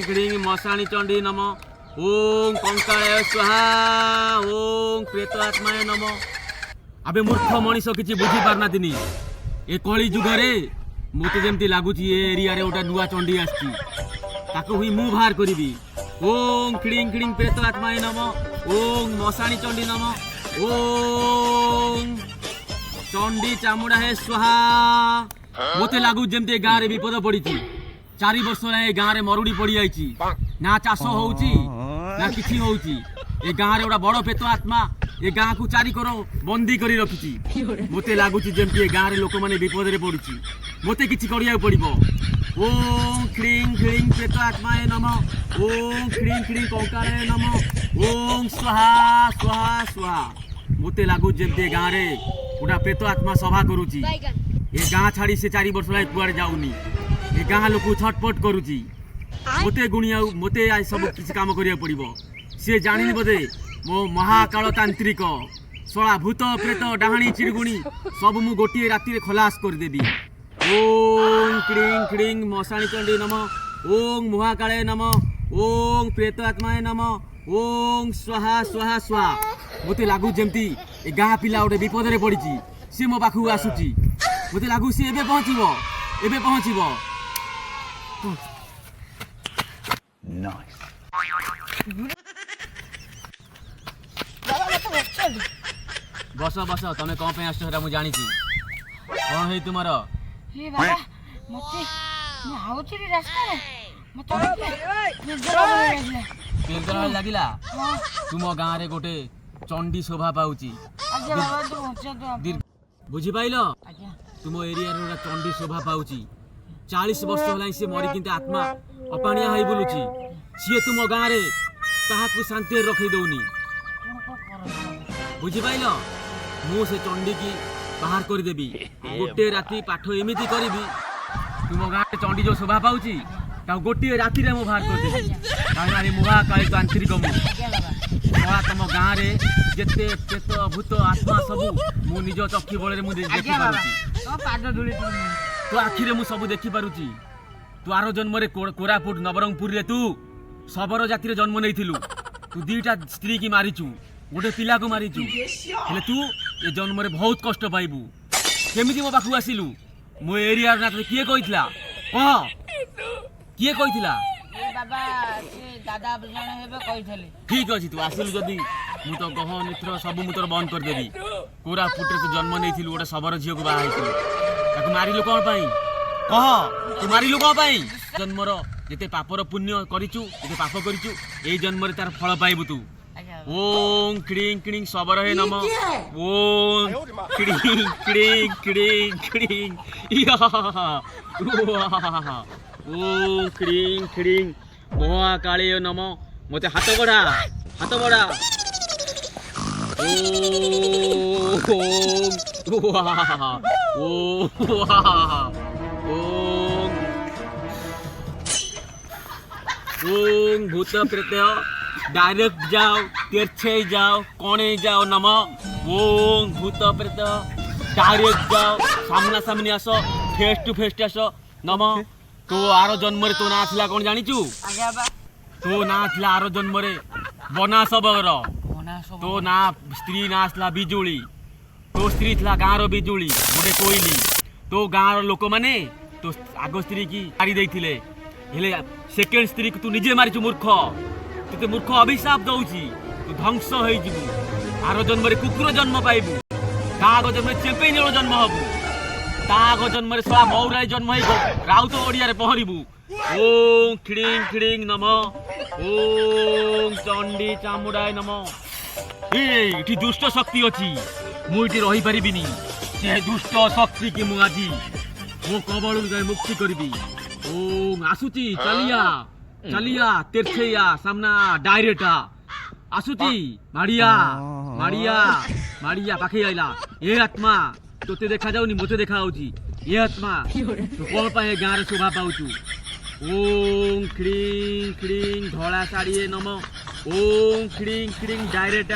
क्लीं मशाणी चंडी नम। ओम कंकाय स्वाहा। ओम प्रेत आत्माय नम। अबे मूर्ख मनीष किसी बुझी पारना दिनी ए कली जुगरे मते जेमती लागुची ए एरिया रे ओटा नुआ चंडी आछी ताको हुई मु बाहर करिबी। ओम क्लीं क्लीं प्रेत आत्माय नम। ओम मशाणी चंडी नम। ओम चंडी चामुंडा है स्वाहा। मते लागु जेमती गाँ रे विपद पड़ी 4 वर्ष ए गाँ रे मरुड़ी पड़ी जाइची ना चाष होउची ना किछि होउची। ए गाँ रे ओटा बड़ प्रेत आत्मा ए गाँ को चारि करो बंदी करी रखिची। मते लागुची जेमती ए गाँ रे लोक माने विपद रे पड़ुची मते किछि करिया पड़िबो। ओम क्लीं क्लीं प्रेत आत्माय नम। ओम क्लीं क्लीं कंकाय नम। ओम स्वाहा स्वाहा स्वाहा। मते लागु जेमती ए गाँ रे ओटा प्रेत आत्मा सभा करूची। ए गाँ छाड़ी से 4 वर्ष लाई कुआड़े जाउनी ए गाँ लोक छटपट करूची मते गुणिया मते आज सब किसी काम करिया पड़िबो। से जानिनी बोधे मो महाकाल तांत्रिक सला भूत प्रेत डाहाणी चिड़गुणी सब मु गोटे राति रे खलास कर देबी। ओम क्लीं क्लीं मशाणी चंडी नम। ओम महाकाले नम। ओम प्रेत आत्माय नम। ओम स्वाहा स्वाहा स्वाहा। मते लागु जेमती ए गाँ पिला ओटे विपद रे पड़िची से मो पाखु आसुची मते लागु से एबे पहुंचीबो एबे पहुंचीबो। नाइस बस बस तमे कौन पे आछो मु जानी छी कौन है तुमार। हे बाबा मते मैं आउची रे रास्ता रे मते निर्जर लागिला तुम गाँ रे गोटे चंडी शोभा पाउची। आज्ञा बाबा तो पहुंचा तो बुझी पाइलो आज्ञा तुम एरिया रे चंडी शोभा पाउची 40 वर्ष हलाई से मरी किंतु आत्मा अपाणिया होई बुलुची। सी तुम गाँ रे काहाकू शांति रखी दौनी बुझी पाइल। मु से चंडी की बाहर कर देबी गोटे राति पाठ एमिति करिबी तुम गाँ रे चंडी जो शोभा पाउची ता गोटे राति रे मु बाहर कर देबी। काहे रे मुहा काली तांत्रिक मु मोला तुम गाँ रे जेते प्रेत भूत आत्मा सब मु निज चक्षु बळे रे मु देखि पारुची। तो पाद धुली तो आखि रे मु सब देखि पारुची। तू आरो जन्म रे कोरापुट नवरंगपुर रे तू सबरो जाति रे जन्म नेइथिलु। तू 2टा स्त्री की मारिचु गोटे पिला को मारिचु हेले तू ए जन्म रे बहुत कष्ट पाइबू। केमिति मो पाखु आसिलु मो एरिया ना किए कहितला कह किए कहितला। ए बाबा से दादा जने हेबे कहिथले। ठीक अछि तू आसिलु जदी मु तो गह नेत्र सब मु तोर बंद कर देबी। कोरापुट रे तू जन्म नेइथिलु गोटे सबरो झियो को बा आइथिलु ताको मारिलु कोन पई कह तू मारिलु कोन पई। जन्मर जेते पापर पुण्य करिचु जेते पाप करिचु एई जन्म रे तार फल पाइबु तू। ओम क्लीं क्लीं सबर हे नम। ओम क्लीं क्लीं क्लीं क्लीं ओम क्लीं क्लीं महाकाले नम। मते हाथ बढ़ा हाथ बढ़ा। ओम भूत प्रेत डायरेक्ट जाओ तिरछे जाओ कोने जाओ नम। ओम भूत प्रेत डायरेक्ट जाओ सामना सामने आसो फेस टू फेस आसो नम। तो आरो जन्म रे तो ना थिला कोन जानिचु आज्ञा बा तो ना थिला आरो जन्म रे बना सबगर तो ना स्त्री ना आसला बिजुली तो स्त्री थिला गाँ रो बिजुली गोटे कोइली तो गाँ रो लोक माने तो आगो स्त्री की मारी देइथिले हेले सेकेंड स्त्री को तू निजे मारिचु मूर्ख। तुते मूर्ख अभिशाप दउची तू ध्वंस होई जिबू। आरो जन्म रे कुकुर जन्म पाइबू तागो जन्म रे चेम्पियन रो जन्म हबू तागो जन्म रे सला मौराई जन्म होई राउत ओडिया रे पहरिबू। ओम क्लीं क्लीं नम। ओम चंडी चामुंडाय नम। एठी दुष्ट शक्ति अछि मु इठी रही परिबिनी से दुष्ट शक्ति की मु आजी मो कबळ जाय मुक्ति करबी। ओम आसुची चलिया चलिया तिरछेया सामना डायरेक्ट आसुची माड़िया माड़िया माड़िया पाखे आइला। ए आत्मा तोते देखा जाउनी मोते देखा आउची। ए आत्मा तू कोन पाए गाँ रे शोभा पाउचू। ओम क्लीं क्लीं धला साड़ी नम। ओम क्लीं क्लीं डायरेक्ट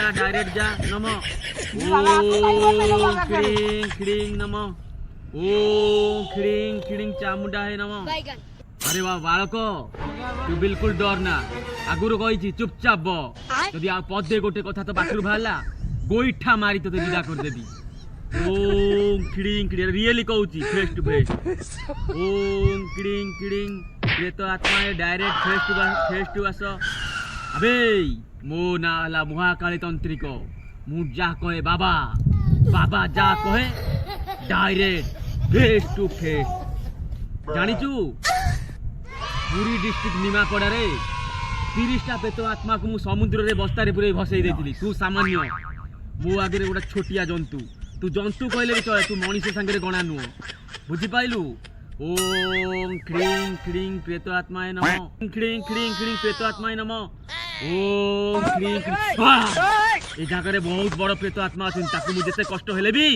जा नम। ओम क्लीं क्लीं नम। ओम क्लीं क्लीं चामुंडा है नम। अरे वाह बालक तू बिल्कुल डर ना आगुरु कही चुपचाप ब जदि आ पदे गोटे कथा तो बाटरू बाहला गोईठा मारी तो विदा कर देबी ओम किडिंग किडिंग रियली कहूची फेस टू फेस ओम किडिंग किडिंग ये तो आत्मा है डायरेक्ट फेस टू आस अबे मो ना हला महाकाली तंत्रिक मु जा कहे बाबा बाबा जा कहे डायरेक्ट फेस टू फेस जानिचु पुरी डिस्ट्रिक्ट निमापड़ा रे 30टा पेत आत्मा को मु समुद्र रे बस्तारे पुरे भसई देथिली तू सामान्य मो आगे गोटे छोटिया जंतु तू जंतु कहले भी चले तू मनीष संगे गणा नुह बुझी पाइलु ओम क्रीं क्रीं प्रेत आत्माय नमः क्रीं क्रीं क्रीं प्रेत आत्माय नमः ओम क्रीं ए जगह बहुत बड़ प्रेत आत्मा अछि ताकू मु जते कष्ट हेले भी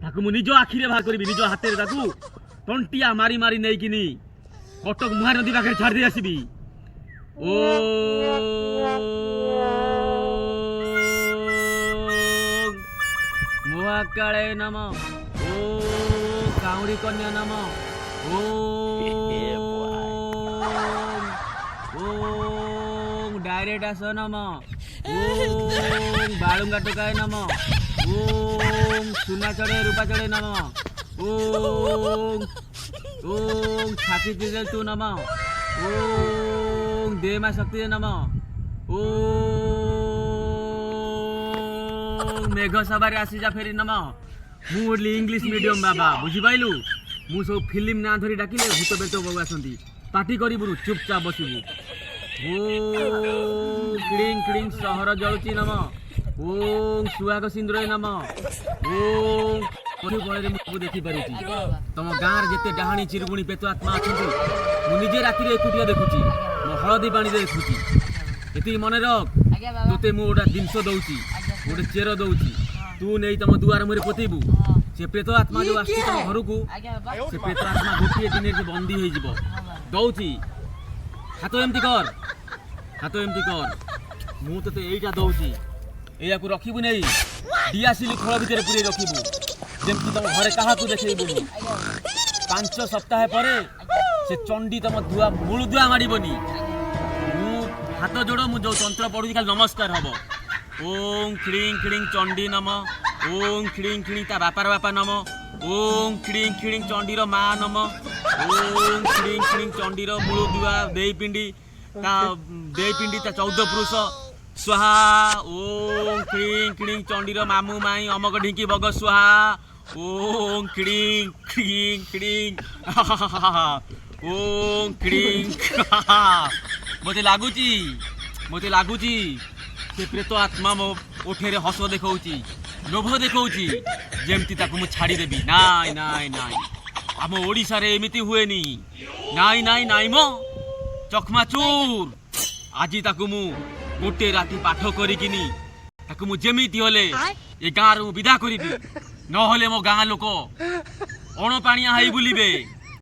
ताकू मु निज आखिरे बाहर करबी निज हाथे रे ताकू तंटिया मारी मारी नै किनी कटक मुहार नदी पाखे छाड़ दे आसीबी ओम महाकाले नमः ओम काउरी कन्या नमः ओम डायरेक्ट आस नमः ओम बालुंगा टोकाय नमः ओम सुना चढ़े रूपा चढ़े नमः ओम ओम छाती तिजल तू नमः ओम देमा शक्ति नमः ओम मेघ सवारी आसी जा फेरी नमः मु ओडली इंग्लिश मीडियम बाबा बुझी पाइलु मु सब फिल्म ना धरी डाकिले भूत बेत बगु आसंती पार्टी करिबुरु चुपचाप बसिबु ओम क्लिंग क्लिंग सहर जळुची नमः ओम सुहाग सिंदूर नमः ओम पठु बळे मु देखि पारुची तम गाँर जेते डाहाणी चिरगुणी पेत आत्मा अछंती मु निजे राति रे एकुटिया देखुची मो हळदी पानी दे देखुची एति मने रख तोते मु ओडा जिंस दउची ओडे चेरो दउची तू नहीं तम दुआर मुरे पोतेबू से प्रेत आत्मा जो आसी तम घर को से प्रेत आत्मा गोटे दिन रे बंदी होई जिवो दउची हाथ एमती कर मु तते एइटा दउची एया को रखिबु नहीं दियासिली खळ भितर पुरे रखिबु जेमती तम घरे काहा को देखैबु 5 सप्ताह परे से चंडी तम दुआ मूल दुआ मारिबनी मु हाथ जोड़ मु जो तंत्र पढुची खाली नमस्कार हबो ओम क्लीं क्लीं चंडी नमः ओम क्लीं क्लीं ता बापार बापा नमः ओम क्लीं क्लीं चंडीर मा नमः ओम क्लीं क्लीं चंडीर मूल दुआ देईपिंडी ता 14 पुरुष स्वाहा ओम क्लीं क्लीं चंडीर मामू माई अमक ढिंकी बग स्वाहा ओम क्लीं क्लीं क्लीं ओम क्लीं मते लागुची से प्रेत आत्मा मो ओठे रे हस देखौची लोभ देखौची जेमती ताकू मु छाड़ी देबी नाई नाई नाई आम ओडिसा रे एमिति हुएनी नाई नाई नाई मो चकमाचूर आजी ताकू मु गोटे राति पाठ करिकिनी ताकू मु जेमिति होले ए गाँ रू विदा करिबी न होले मो गाँ लोक अण पाणिया हाई बुलिबे।